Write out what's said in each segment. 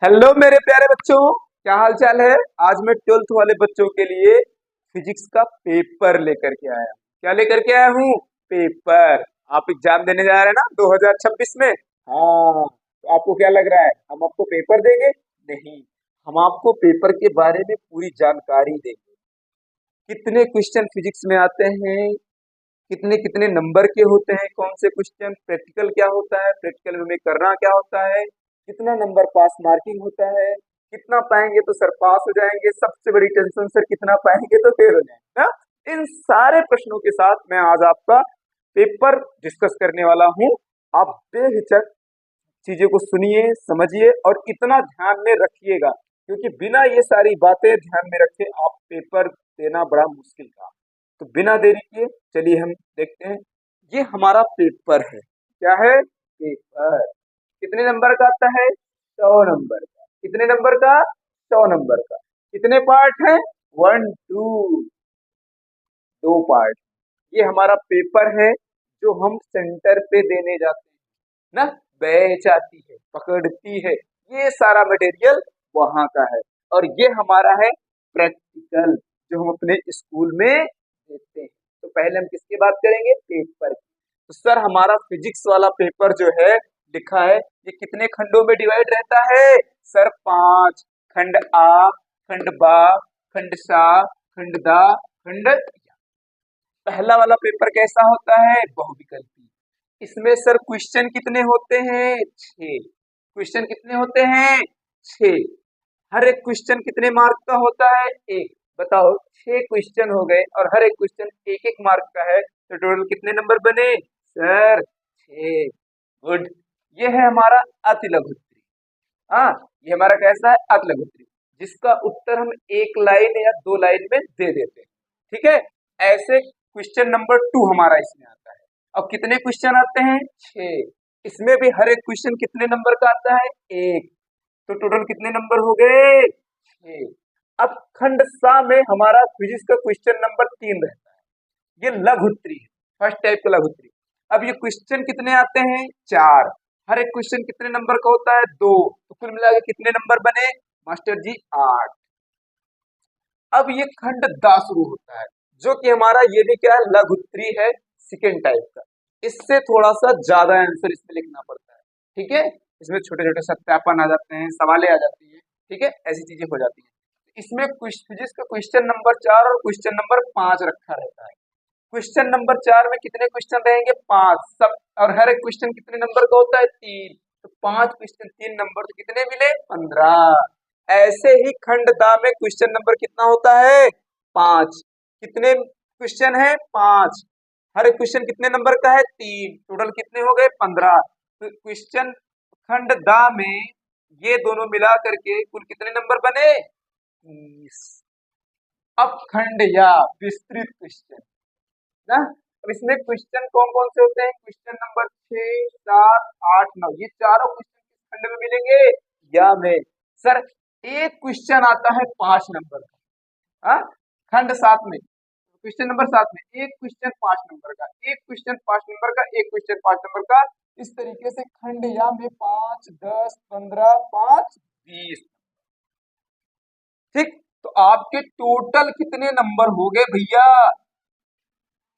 Hello मेरे प्यारे बच्चों, क्या हाल चाल है। आज मैं ट्वेल्थ वाले बच्चों के लिए फिजिक्स का पेपर लेकर के आया हूँ। क्या लेकर के आया हूँ? पेपर। आप एग्जाम देने जा रहे हैं ना 2026 में। हाँ, तो आपको क्या लग रहा है हम आपको पेपर देंगे? नहीं, हम आपको पेपर के बारे में पूरी जानकारी देंगे। कितने क्वेश्चन फिजिक्स में आते हैं, कितने कितने नंबर के होते हैं, कौन से क्वेश्चन, प्रैक्टिकल क्या होता है, प्रैक्टिकल में करना क्या होता है, कितना नंबर पास मार्किंग होता है, कितना पाएंगे तो सर पास हो जाएंगे, सबसे बड़ी टेंशन सर कितना पाएंगे तो फेल हो जाएंगे ना। इन सारे प्रश्नों के साथ मैं आज आपका पेपर डिस्कस करने वाला हूं। आप बेहिचक चीजें को सुनिए, समझिए और इतना ध्यान में रखिएगा, क्योंकि बिना ये सारी बातें ध्यान में रखे आप पेपर देना बड़ा मुश्किल काम। तो बिना देरी किए चलिए हम देखते हैं। ये हमारा पेपर है। क्या है? पेपर। कितने नंबर का आता है? 100 नंबर का। कितने नंबर का? 100 नंबर का। कितने पार्ट हैं? 1 2 दो पार्ट। ये हमारा पेपर है जो हम सेंटर पे देने जाते हैं ना। बैच आती है, पकड़ती है, ये सारा मटेरियल वहां का है। और ये हमारा है प्रैक्टिकल, जो हम अपने स्कूल में देते हैं। तो पहले हम किसकी बात करेंगे? पेपर की। तो सर हमारा फिजिक्स वाला पेपर जो है लिखा है, ये कितने खंडों में डिवाइड रहता है? सर 5 खंड। आ, खंड बा, खंड सा, खंड दा, खंड या। पहला वाला पेपर कैसा होता है? बहुविकल्पी। इसमें सर क्वेश्चन कितने होते हैं? 6 क्वेश्चन। कितने होते हैं? 6। हर एक क्वेश्चन कितने मार्क का होता है? 1। बताओ, 6 क्वेश्चन हो गए और हर एक क्वेश्चन 1 1 मार्क का है, तो टोटल कितने नंबर बने? सर 6। गुड। ये है हमारा अति लघुत्तरी। हाँ, ये हमारा कैसा है? अति लघुत्तरी, जिसका उत्तर हम एक लाइन या 2 लाइन में दे देते हैं। ठीक है। ऐसे क्वेश्चन नंबर 2 हमारा इसमें आता है। अब कितने क्वेश्चन आते हैं? 6। इसमें भी हर एक क्वेश्चन कितने नंबर का आता है? 1। तो टोटल कितने नंबर हो गए? 6। अब खंड सा में हमारा फिजिक्स का क्वेश्चन नंबर 3 रहता है। ये लघु उत्तरी है, फर्स्ट टाइप का लघु उत्तरी। अब ये क्वेश्चन कितने आते हैं? 4। हर एक क्वेश्चन कितने नंबर का होता है? 2। तो कुल मिला के कितने नंबर बने मास्टर जी? 8। अब ये खंड दा शुरू होता है, जो कि हमारा ये भी क्या है? लघु उत्तरी है, सेकेंड टाइप का। इससे थोड़ा सा ज्यादा आंसर इसमें लिखना पड़ता है। ठीक है। इसमें छोटे छोटे सत्यापन आ जाते हैं, सवालें आ जाती हैं। ठीक है, ऐसी चीजें हो जाती हैं। इसमें फिजिक्स का क्वेश्चन नंबर 4 और क्वेश्चन नंबर 5 रखा रहता है। क्वेश्चन नंबर 4 में कितने क्वेश्चन रहेंगे? 5 सब। और हर एक क्वेश्चन कितने नंबर का होता है? 3। तो 5 क्वेश्चन 3 नंबर, तो कितने मिले? 15। ऐसे ही खंड दा में क्वेश्चन नंबर कितना होता है? 5। कितने क्वेश्चन है? 5। हर एक क्वेश्चन कितने नंबर का है? 3। टोटल कितने हो गए? 15। तो क्वेश्चन खंड दा में ये दोनों मिला करके कुल कितने नंबर बने? 30। अब खंड या विस्तृत क्वेश्चन ना। अब इसमें क्वेश्चन कौन कौन से होते हैं? क्वेश्चन नंबर 6 7 8 9, ये चारों क्वेश्चन किस खंड में मिलेंगे? या में। सर एक क्वेश्चन आता है 5 नंबर का। हाँ? खंड 7 में क्वेश्चन नंबर 7 में एक क्वेश्चन 5 नंबर का, एक क्वेश्चन 5 नंबर का, एक क्वेश्चन 5 नंबर का। इस तरीके से खंड या में 5 10 15 5 20। ठीक। तो आपके टोटल कितने नंबर हो गए भैया?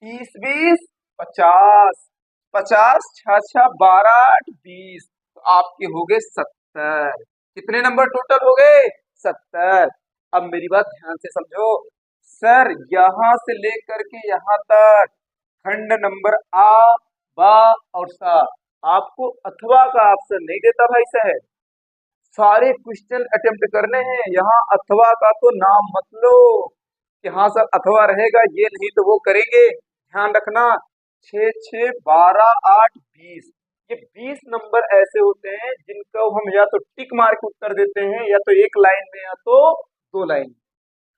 30 20 50। 50 6 6 12 8 20। तो आपके हो गए 70। कितने नंबर टोटल हो गए? 70। अब मेरी बात ध्यान से समझो। सर यहां से लेकर के यहां तक खंड नंबर आ, बा और सा आपको अथवा का ऑप्शन नहीं देता भाई साहब। सारे क्वेश्चन अटेम्प्ट करने हैं, यहाँ अथवा का तो नाम मत लो कि हाँ सर अथवा रहेगा, ये नहीं तो वो करेंगे। ध्यान रखना, 6 6 12 8 20, ये 20 नंबर ऐसे होते हैं जिनको हम या तो टिक मार के उत्तर देते हैं, या तो एक लाइन में या तो 2 लाइन में।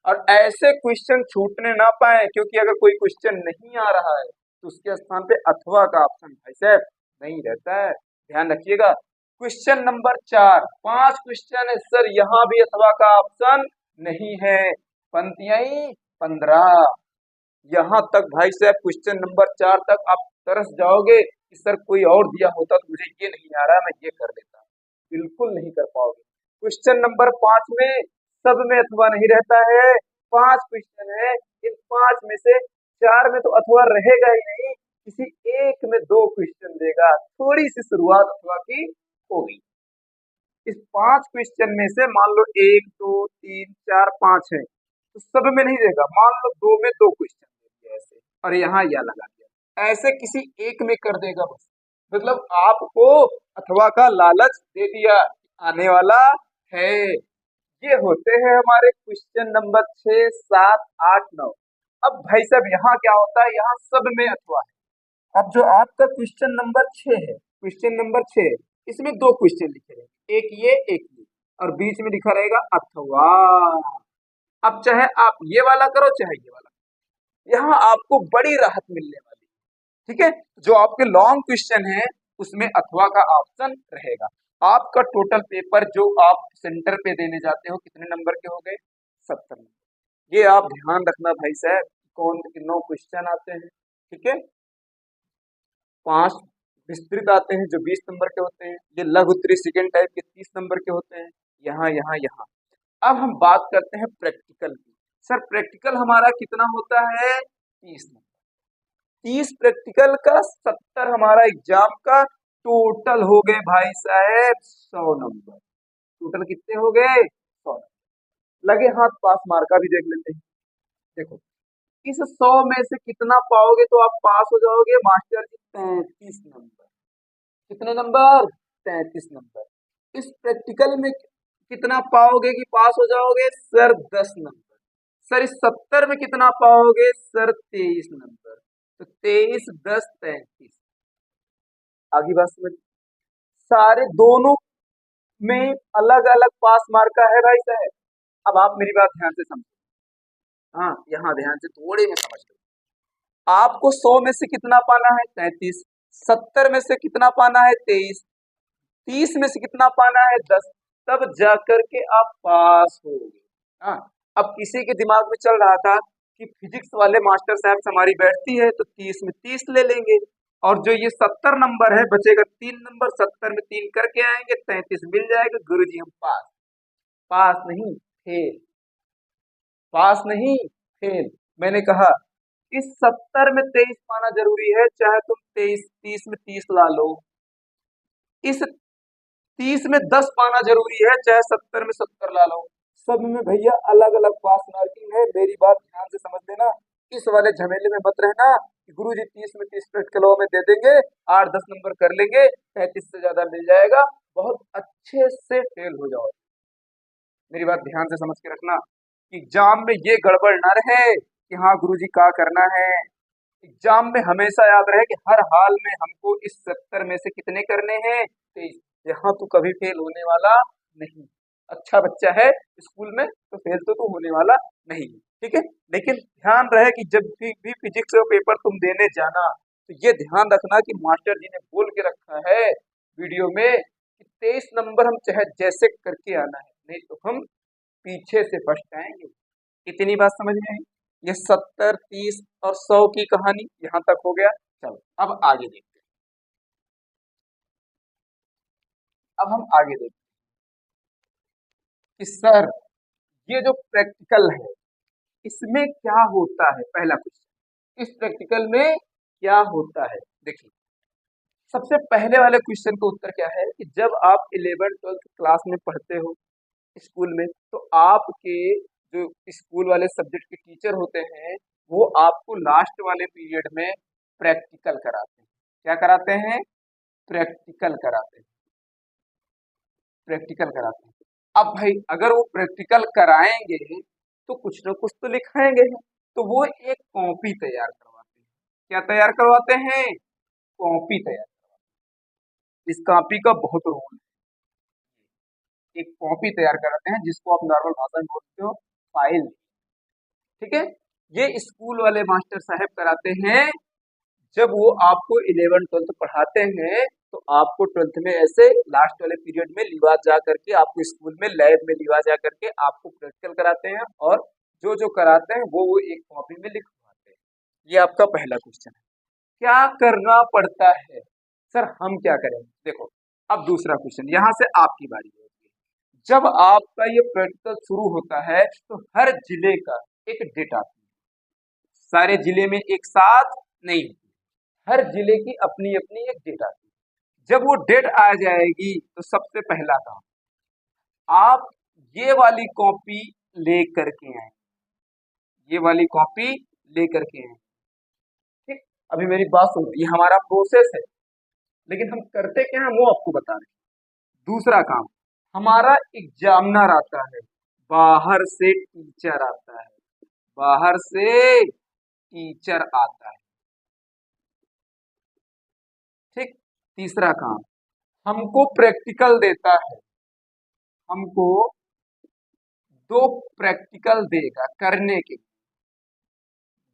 और ऐसे क्वेश्चन छूटने ना पाए, क्योंकि अगर कोई क्वेश्चन नहीं आ रहा है तो उसके स्थान पे अथवा का ऑप्शन भाई साहब नहीं रहता है। ध्यान रखिएगा। क्वेश्चन नंबर 4 5 क्वेश्चन है सर, यहाँ भी अथवा का ऑप्शन नहीं है। पंक्तियां 15। यहाँ तक भाई साहब क्वेश्चन नंबर 4 तक आप तरस जाओगे कि सर कोई और दिया होता तो मुझे ये नहीं आ रहा, मैं ये कर देता। बिल्कुल नहीं कर पाओगे। क्वेश्चन नंबर 5 में सब में अथवा नहीं रहता है। 5 क्वेश्चन है, इन 5 में से 4 में तो अथवा रहेगा ही नहीं, किसी एक में 2 क्वेश्चन देगा। थोड़ी सी शुरुआत अथवा की होगी। इस 5 क्वेश्चन में से मान लो 1 2 3 4 5 है, तो सब में नहीं देगा। मान लो 2 में 2 क्वेश्चन दे दिया ऐसे, और यहाँ या लगा दिया, ऐसे किसी एक में कर देगा बस। मतलब आपको अथवा का लालच दे दिया, आने वाला है। ये होते हैं हमारे क्वेश्चन नंबर 6 7 8 9। अब भाई साहब यहाँ क्या होता है, यहाँ सब में अथवा है। अब जो आपका क्वेश्चन नंबर 6 है, क्वेश्चन नंबर 6, इसमें 2 क्वेश्चन लिखे रहेंगे, एक ये, और बीच में लिखा रहेगा अथवा। अब चाहे आप ये वाला करो चाहे ये वाला, यहाँ आपको बड़ी राहत मिलने वाली है। ठीक है, जो आपके लॉन्ग क्वेश्चन है उसमें अथवा का ऑप्शन रहेगा। आपका टोटल पेपर जो आप सेंटर पे देने जाते हो कितने नंबर के हो गए, 70 नंबर। ये आप ध्यान रखना भाई साहब, कौन 9 क्वेश्चन आते हैं। ठीक है, 5 विस्तृत आते हैं जो 20 नंबर के होते हैं, ये लघु उत्तरीय सेकंड टाइप के 30 नंबर के होते हैं। यहाँ यहाँ यहाँ अब हम बात करते हैं प्रैक्टिकल की। सर प्रैक्टिकल हमारा कितना होता है, 30 नंबर। 30 प्रैक्टिकल का 70 हमारा एग्जाम का टोटल हो गए भाई साहब 100 नंबर। टोटल कितने हो गए, 100। लगे हाथ पास मार्क का भी देख लेते हैं। देखो इस 100 में से कितना पाओगे तो आप पास हो जाओगे मास्टर जी, 33 नंबर। कितने नंबर, 33 नंबर। इस प्रैक्टिकल में कितना पाओगे कि पास हो जाओगे, सर 10 नंबर। सर इस 70 में कितना पाओगे, सर 23 नंबर। तो 23 10 33। आगे बात समझ, सारे दोनों में अलग अलग पास मार्क का है भाई साहब। अब आप मेरी बात ध्यान से समझो, हाँ यहाँ ध्यान से थोड़े में समझ लो। आपको 100 में से कितना पाना है, 33। 70 में से कितना पाना है, 23। 30 में से कितना पाना है, 10। तब जाकर के आप पास होगे। हाँ, अब किसी के दिमाग में चल रहा था कि फिजिक्स वाले मास्टर साहब से हमारी बैठती है तो 30 में 30 ले लेंगे, और जो ये 70 नंबर है बचेगा 3 नंबर, 70 में 3 करके आएंगे 33 मिल जाएगा, गुरुजी हम पास। पास नहीं फेल, पास नहीं फेल। मैंने कहा इस 70 में 23 पाना जरूरी है, चाहे तुम 23 30 में 30 ला लो। इस 30 में 10 पाना जरूरी है, चाहे 70 में 70 ला लो। सब में भैया अलग अलग पास मार्किंग है, मेरी बात ध्यान से समझ लेना। इस वाले झमेले में मत रहना कि गुरुजी 30 में 30 प्रैक्टिकलों में दे देंगे, 8-10 नंबर कर लेंगे, 33 से ज्यादा मिल जाएगा, बहुत अच्छे से फेल हो जाओ। मेरी बात ध्यान से समझ के रखना कि एग्जाम में ये गड़बड़ ना रहे कि हाँ गुरुजी क्या करना है। एग्जाम में हमेशा याद रहे कि हर हाल में हमको इस 70 में से कितने करने हैं, 23। यहाँ तू कभी फेल होने वाला नहीं। अच्छा बच्चा है स्कूल में तो फेल तो तू होने वाला नहीं, ठीक है। लेकिन ध्यान रहे कि जब भी फिजिक्स का पेपर तुम देने जाना तो ये ध्यान रखना कि मास्टर जी ने बोल के रखा है वीडियो में कि 23 नंबर हम चाहे जैसे करके आना है, नहीं तो हम पीछे से फर्स्ट आएंगे। इतनी बात समझ में आई। ये 70 30 और 100 की कहानी यहाँ तक हो गया। चलो अब आगे देखते हैं। अब हम आगे देखते हैं कि सर ये जो प्रैक्टिकल है इसमें क्या होता है। पहला क्वेश्चन, इस प्रैक्टिकल में क्या होता है। देखिए सबसे पहले वाले क्वेश्चन का उत्तर क्या है कि जब आप 11th 12th क्लास में पढ़ते हो स्कूल में, तो आपके जो स्कूल वाले सब्जेक्ट के टीचर होते हैं वो आपको लास्ट वाले पीरियड में प्रैक्टिकल कराते हैं। क्या कराते हैं, प्रैक्टिकल कराते हैं, प्रैक्टिकल कराते हैं। अब भाई अगर वो प्रैक्टिकल कराएंगे तो कुछ ना कुछ तो लिखाएंगे ही। तो वो एक कॉपी तैयार करवाते हैं। क्या तैयार करवाते हैं, कॉपी तैयार करवाते हैं। इस कॉपी का बहुत रोल है। एक कॉपी तैयार कराते हैं जिसको आप नॉर्मल भाषा में बोलते हो फाइल, ठीक है। ये स्कूल वाले मास्टर साहब कराते हैं। जब वो आपको 11th 12th पढ़ाते हैं तो आपको 12th में ऐसे लास्ट वाले पीरियड में लिवा जा करके आपको स्कूल में लैब में लिवा जा करके आपको प्रैक्टिकल कराते हैं, और जो जो कराते हैं वो एक कॉपी में लिखवाते हैं। ये आपका पहला क्वेश्चन है। क्या करना पड़ता है, सर हम क्या करें। देखो अब दूसरा क्वेश्चन, यहाँ से आपकी बारी है। जब आपका ये प्रैक्टिकल शुरू होता है तो हर जिले का एक डेट आती है, सारे जिले में एक साथ नहीं होती, हर जिले की अपनी अपनी एक डेट आती है। जब वो डेट आ जाएगी तो सबसे पहला काम, आप ये वाली कॉपी ले करके आए, ये वाली कॉपी ले करके आए। ठीक, अभी मेरी बात सुनो, ये हमारा प्रोसेस है, लेकिन हम करते क्या हैं वो आपको बता रहे हैं। दूसरा काम, हमारा एग्जामिनर आता है, बाहर से टीचर आता है, बाहर से टीचर आता है। ठीक, तीसरा काम, हमको प्रैक्टिकल देता है, हमको 2 प्रैक्टिकल देगा करने के,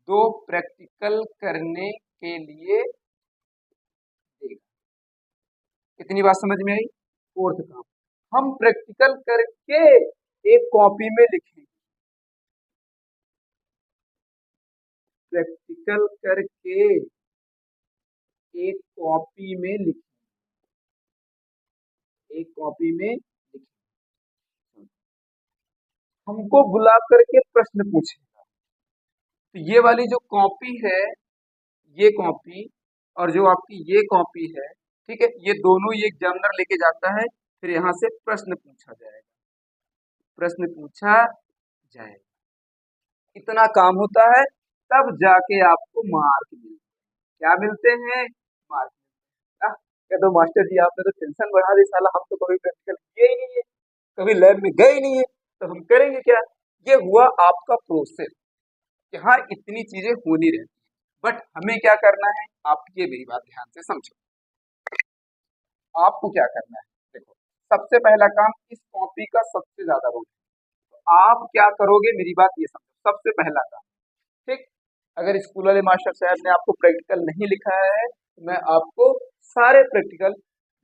2 प्रैक्टिकल करने के लिए देगा। इतनी बात समझ में आई। फोर्थ काम, हम प्रैक्टिकल करके एक कॉपी में लिखेंगे, प्रैक्टिकल करके एक कॉपी में लिखेंगे, एक कॉपी में लिखेंगे। हमको बुला करके प्रश्न पूछेगा। तो ये वाली जो कॉपी है, ये कॉपी और जो आपकी ये कॉपी है, ठीक है, ये दोनों ये एग्जामिनर लेके जाता है, फिर यहाँ से प्रश्न पूछा जाएगा, प्रश्न पूछा जाएगा। इतना काम होता है, तब जाके आपको मार्क मिलते हैं। क्या मिलते हैं? मार्क मिलते हैं। कह दो मास्टर जी आपने तो टेंशन बढ़ा दी, साला हम तो कभी प्रैक्टिकल किए ही नहीं है, कभी लैब में गए ही नहीं है, तो हम करेंगे क्या। ये हुआ आपका प्रोसेस कि हाँ इतनी चीजें होनी रहती है, बट हमें क्या करना है, आप ये मेरी बात ध्यान से समझो। आपको क्या करना है, देखो, सबसे पहला काम, इस कॉपी का सबसे ज्यादा रोल है, तो आप क्या करोगे मेरी बात ये समझो। सबसे पहला काम, ठीक, अगर स्कूल वाले मास्टर साहब ने आपको प्रैक्टिकल नहीं लिखाया है तो मैं आपको सारे प्रैक्टिकल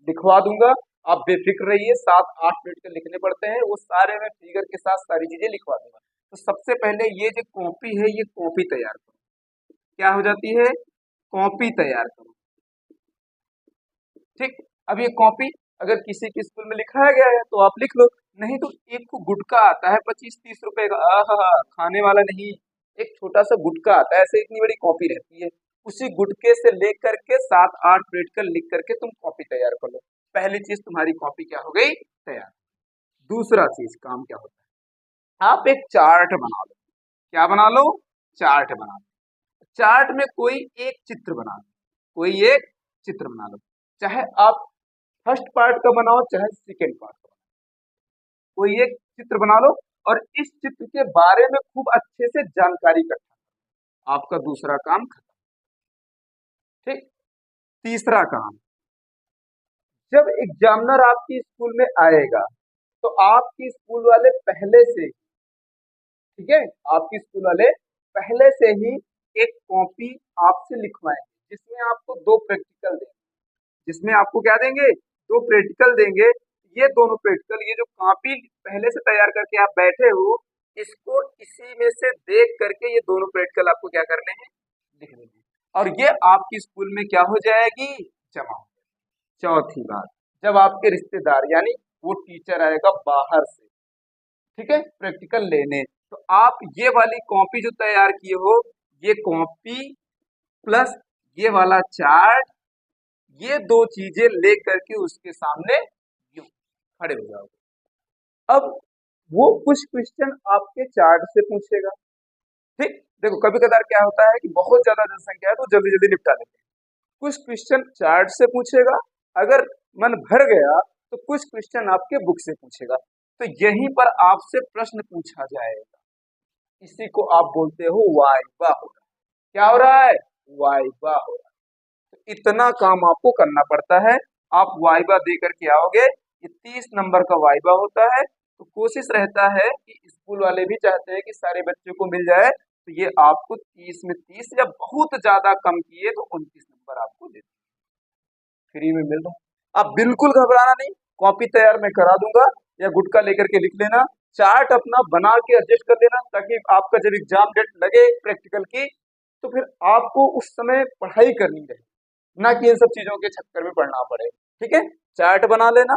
लिखवा दूंगा, आप बेफिक्र रहिए। 7-8 प्रैक्टिकल लिखने पड़ते हैं, वो सारे मैं फिगर के साथ सारी चीजें लिखवा दूंगा। तो सबसे पहले ये जो कॉपी है, ये कॉपी तैयार करो। क्या हो जाती है? कॉपी तैयार करो। ठीक, अब ये कॉपी अगर किसी के स्कूल में लिखाया गया है तो आप लिख लो, नहीं तो एक को गुटका आता है 25-30 रुपए का, आहा, खाने वाला नहीं, एक छोटा सा गुटका आता है, ऐसे इतनी बड़ी कॉपी रहती है, उसी गुटके से लेकर के 7-8 प्रैक्टिकल लिख करके तुम कॉपी तैयार कर लो। पहली चीज, तुम्हारी कॉपी क्या हो गई? तैयार। दूसरा चीज काम क्या होता है, आप एक चार्ट बना लो। क्या बना लो? चार्ट बना लो। चार्ट में कोई एक चित्र बना लो, कोई एक चित्र बना लो, चाहे आप फर्स्ट पार्ट का बनाओ चाहे सेकेंड पार्ट का बनाओ, कोई एक चित्र बना लो और इस चित्र के बारे में खूब अच्छे से जानकारी इकट्ठा करो। आपका दूसरा काम खत्म। ठीक, तीसरा काम, जब एग्जामिनर आपकी स्कूल में आएगा तो आपकी स्कूल वाले पहले से, ठीक है, आपकी स्कूल वाले पहले से ही एक कॉपी आपसे लिखवाएंगे, जिसमें आपको 2 प्रैक्टिकल देंगे, जिसमें आपको क्या देंगे? 2 प्रैक्टिकल देंगे। ये दोनों प्रैक्टिकल, ये जो कॉपी पहले से तैयार करके आप बैठे हो, इसको इसी में से देख करके ये दोनों प्रैक्टिकल आपको क्या करने हैं? लिखने हैं, और ये आपकी स्कूल में क्या हो जाएगी? जमा हो जाएगी। चौथी बात, जब आपके रिश्तेदार यानी वो टीचर आएगा बाहर से, ठीक है, प्रैक्टिकल लेने, तो आप ये वाली कॉपी जो तैयार किए हो, ये कॉपी प्लस ये वाला चार्ट, ये 2 चीजें लेकर के उसके सामने यूं खड़े हो जाओगे। अब वो कुछ क्वेश्चन आपके चार्ट से पूछेगा। ठीक, देखो कभी कदार क्या होता है कि बहुत ज्यादा जनसंख्या है तो जल्दी जल्दी निपटा लेते हैं, कुछ क्वेश्चन चार्ट से पूछेगा, अगर मन भर गया तो कुछ क्वेश्चन आपके बुक से पूछेगा, तो यहीं पर आपसे प्रश्न पूछा जाएगा। इसी को आप बोलते हो वाइवा हो रहा है। क्या हो रहा है? वाइवा हो रहा है। तो इतना काम आपको करना पड़ता है। आप वाइवा दे करके आओगे, ये 30 नंबर का वाइवा होता है, तो कोशिश रहता है कि स्कूल वाले भी चाहते हैं कि सारे बच्चों को मिल जाए, तो ये आपको 30 में 30 या बहुत ज्यादा कम किए तो 29 नंबर आपको देते हैं, फ्री में मिल रहा है। आप बिल्कुल घबराना नहीं, कॉपी तैयार मैं करा दूंगा, या गुटका लेकर के लिख लेना, चार्ट अपना बना के एडजस्ट कर लेना, ताकि आपका जब एग्जाम डेट लगे प्रैक्टिकल की तो फिर आपको उस समय पढ़ाई करनी रहे, ना कि इन सब चीजों के चक्कर में पढ़ना पड़े। ठीक है, चार्ट बना लेना,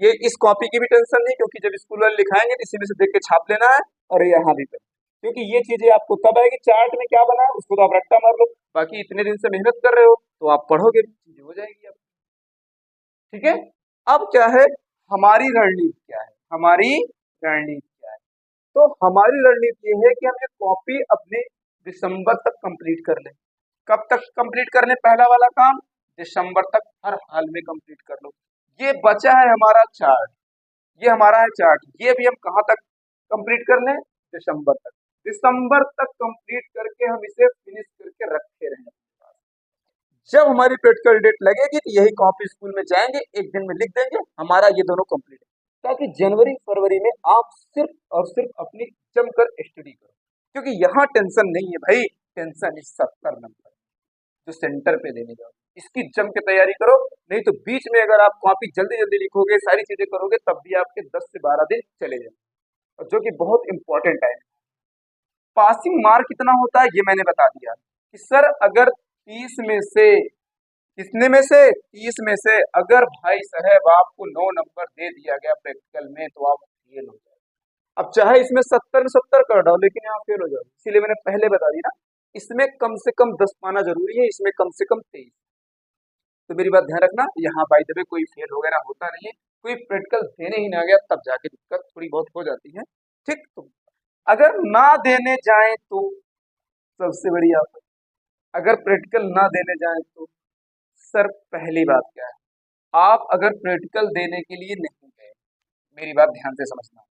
ये इस कॉपी की भी टेंशन नहीं, क्योंकि जब स्कूल वाले लिखाएंगे तो इसी में से देख के छाप लेना है, और यहाँ भी कर, क्योंकि ये चीजें आपको तब आएगी, चार्ट में क्या बना है उसको तो आप रट्टा मार लो, बाकी इतने दिन से मेहनत कर रहे हो तो आप पढ़ोगे, चीजें हो जाएगी आप। ठीक है। अब क्या है, हमारी रणनीति क्या है, हमारी रणनीति क्या है? तो हमारी रणनीति ये है कि हम ये कॉपी अपने दिसंबर तक कंप्लीट कर लें। कब तक कंप्लीट कर लें? पहला वाला काम दिसंबर तक हर हाल में कंप्लीट कर लो। ये बचा है हमारा चार्ट, ये हमारा है चार्ट, ये भी हम कहाँ तक कंप्लीट कर लें? दिसंबर तक। दिसंबर तक कंप्लीट करके हम इसे फिनिश करके रखे रहें। जब हमारी प्रैक्टिकल डेट लगेगी तो यही कॉपी स्कूल में जाएंगे, एक दिन में लिख देंगे, हमारा ये दोनों कंप्लीट है, ताकि जनवरी फरवरी में आप सिर्फ और सिर्फ अपनी जमकर स्टडी करो, क्योंकि यहाँ टेंशन नहीं है भाई, टेंशन इस 70 नंबर जो सेंटर पे देने जाओ, इसकी जम के तैयारी करो। नहीं तो बीच में अगर आप कॉपी जल्दी जल्दी लिखोगे, सारी चीजें करोगे, तब भी आपके 10 से 12 दिन चले जाएंगे, और जो कि बहुत इंपॉर्टेंट है। पासिंग मार्क कितना होता है ये मैंने बता दिया कि सर अगर 30 में से, कितने में से, 30 में से अगर भाई साहब आपको 9 नंबर दे दिया गया प्रैक्टिकल में तो आप फेल हो जाए। अब चाहे इसमें 70 में 70 कर डालो, लेकिन आप फेल हो जाओ। इसीलिए मैंने पहले बता दी ना, इसमें कम से कम 10 पाना जरूरी है, इसमें कम से कम 23। तो मेरी बात ध्यान रखना, यहाँ बाय द वे कोई फेल वगैरह होता नहीं है, कोई प्रैक्टिकल देने ही ना गया तब जाके दिक्कत थोड़ी बहुत हो जाती है। ठीक, तो अगर ना देने जाए तो सबसे बड़ी आफत, अगर प्रैक्टिकल ना देने जाए तो सर पहली बात क्या है, आप अगर प्रैक्टिकल देने के लिए नहीं गए, मेरी बात ध्यान से समझना,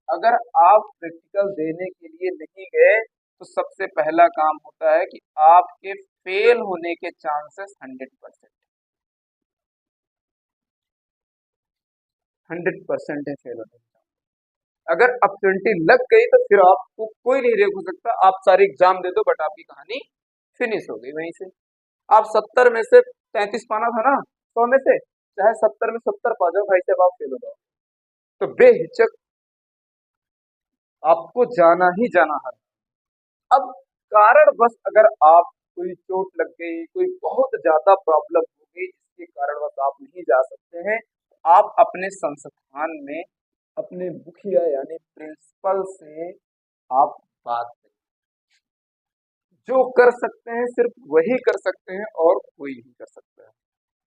अगर आप प्रैक्टिकल देने के लिए नहीं गए तो सबसे पहला काम होता है कि आपके फेल होने के चांसेस 100% है फेल होने के। अगर अपॉर्चुनिटी लग गई तो फिर आपको कोई नहीं रोक सकता, आप सारे एग्जाम दे दो, बट आपकी कहानी फिनिश हो गई वहीं से। आप 70 में से 33 पाना था ना, 100 में से, चाहे 70 में 70 पा जाओ भाई साहब, आप फेल हो जाओ। तो बेहिचक आपको जाना ही जाना है। अब कारण बस अगर आप कोई चोट लग गई, कोई बहुत ज्यादा प्रॉब्लम हो गई जिसके कारण बस आप नहीं जा सकते हैं, तो आप अपने संस्थान में अपने मुखिया यानी प्रिंसिपल से आप बात करें। जो कर सकते हैं सिर्फ वही कर सकते हैं, और कोई नहीं कर सकता है।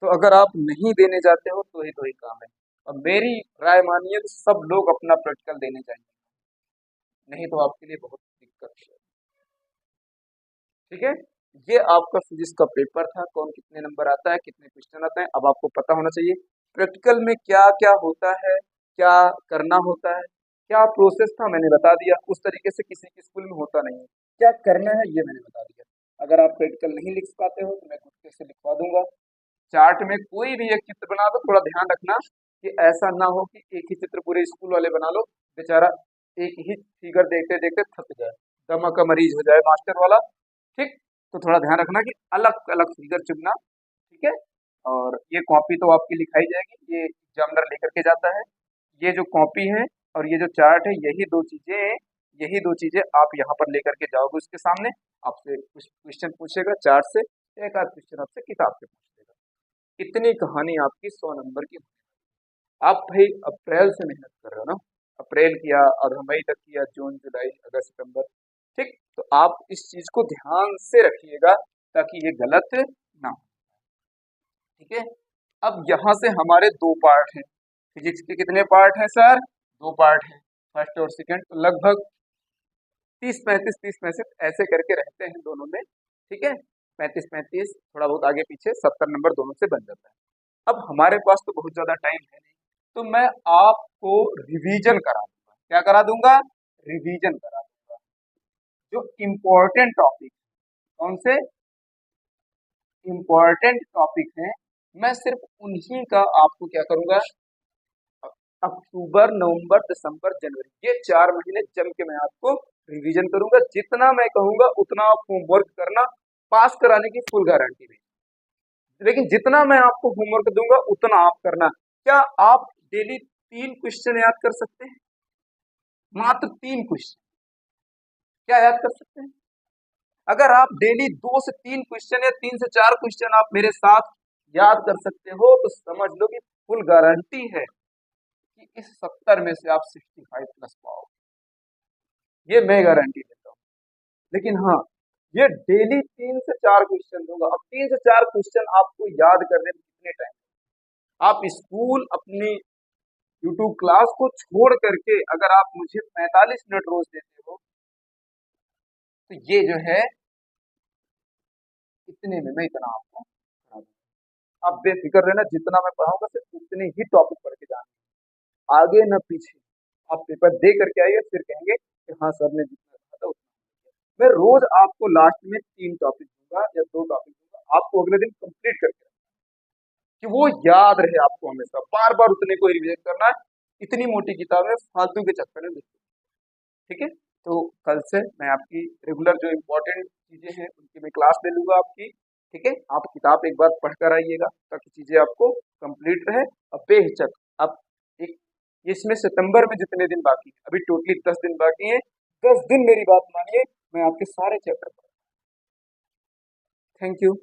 तो अगर आप नहीं देने जाते हो तो ही काम है। और मेरी राय मानिए तो सब लोग अपना प्रैक्टिकल देने चाहिए, नहीं तो आपके लिए बहुत दिक्कत है। ठीक है, ये आपका फिजिक्स का पेपर था, कौन कितने नंबर आता है, कितने क्वेश्चन आते हैं, अब आपको पता होना चाहिए प्रैक्टिकल में क्या क्या होता है, क्या करना होता है, क्या प्रोसेस था मैंने बता दिया। उस तरीके से किसी के स्कूल में होता नहीं है, क्या करना है ये मैंने बता दिया। अगर आप प्रैक्टिकल नहीं लिख पाते हो तो मैं खुद से लिखवा दूंगा। चार्ट में कोई भी एक चित्र बना दो, थोड़ा ध्यान रखना कि ऐसा ना हो कि एक ही चित्र पूरे स्कूल वाले बना लो, बेचारा एक ही फिगर देखते देखते थक जाए, दमा का मरीज हो जाए मास्टर वाला। ठीक, तो थोड़ा ध्यान रखना कि अलग अलग फिगर चुनना। ठीक है, और ये कॉपी तो आपकी लिखाई जाएगी, ये एग्जामिनर लेकर के जाता है। ये जो कॉपी है और ये जो चार्ट है, यही दो चीजें आप यहाँ पर लेकर के जाओगे उसके सामने, आपसे कुछ क्वेश्चन पूछेगा चार्ट से, एक आध क्वेश्चन आपसे किताब से पूछ लेगा। इतनी कहानी आपकी 100 नंबर की। आप भाई अप्रैल से मेहनत कर रहे हो ना, अप्रैल किया, अब मई तक किया, जून जुलाई अगस्त सितंबर। ठीक, तो आप इस चीज को ध्यान से रखिएगा ताकि ये गलत ना हो। ठीक है, अब यहाँ से हमारे दो पार्ट हैं। फिजिक्स के कितने पार्ट हैं सर? दो पार्ट हैं, फर्स्ट और सेकंड। तो लगभग 30-35 ऐसे करके रहते हैं दोनों में। ठीक है, 35-35, थोड़ा बहुत आगे पीछे 70 नंबर दोनों से बन जाता है। अब हमारे पास तो बहुत ज्यादा टाइम है नहीं, तो मैं आपको रिवीजन करा दूंगा। क्या करा दूंगा? रिवीजन करा दूंगा। जो इम्पोर्टेंट टॉपिक, कौन से इम्पोर्टेंट टॉपिक हैं, मैं सिर्फ उन्हीं का आपको क्या करूंगा, अक्टूबर नवंबर दिसंबर जनवरी ये 4 महीने जम के मैं आपको रिवीजन करूंगा। जितना मैं कहूंगा उतना आप होमवर्क करना, पास कराने की फुल गारंटी नहीं, लेकिन जितना मैं आपको होमवर्क दूंगा उतना आप करना। क्या आप डेली 3 क्वेश्चन याद कर सकते हैं? मात्र 3 क्वेश्चन क्या याद कर सकते हैं? अगर आप डेली 2 से 3 क्वेश्चन या 3 से 4 क्वेश्चन आप मेरे साथ याद कर सकते हो तो समझ लो कि फुल गारंटी है कि इस 70 में से आप 65 प्लस पाओगे, ये मैं गारंटी देता हूँ। लेकिन हाँ, ये डेली 3 से 4 क्वेश्चन दूंगा। अब 3 से 4 क्वेश्चन आपको याद करने में कितने टाइम, आप स्कूल अपनी यूट्यूब क्लास को छोड़ करके अगर आप मुझे 45 मिनट रोज देते हो, तो ये जो है इतने में मैं इतना आपको पढ़ा दूंगा। आप बेफिक्र रहना, जितना मैं पढ़ाऊंगा सिर्फ उतने ही टॉपिक पढ़ के जाना, आगे न पीछे। आप पेपर दे करके आइए, फिर कहेंगे कि हाँ सर ने जितना कहा था उतना। मैं रोज आपको लास्ट में 3 टॉपिक दूंगा या 2 टॉपिक दूंगा, आपको अगले दिन कंप्लीट करके रखना है, कि वो याद रहे आपको हमेशा। बार बार उतने को रिविजन करना है, इतनी मोटी किताब है, फालतू के चक्कर में देखो। ठीक है, तो कल से मैं आपकी रेगुलर जो इम्पोर्टेंट चीजें हैं उनकी मैं क्लास ले लूंगा आपकी। ठीक है, आप किताब एक बार पढ़ कर आइएगा ताकि चीजें आपको कंप्लीट रहे। अब बेहिचक अब एक, इसमें सितंबर में जितने दिन बाकी हैं, अभी टोटली 10 दिन बाकी हैं, 10 दिन मेरी बात मानिए, मैं आपके सारे चैप्टर पढ़ूंगा। Thank you.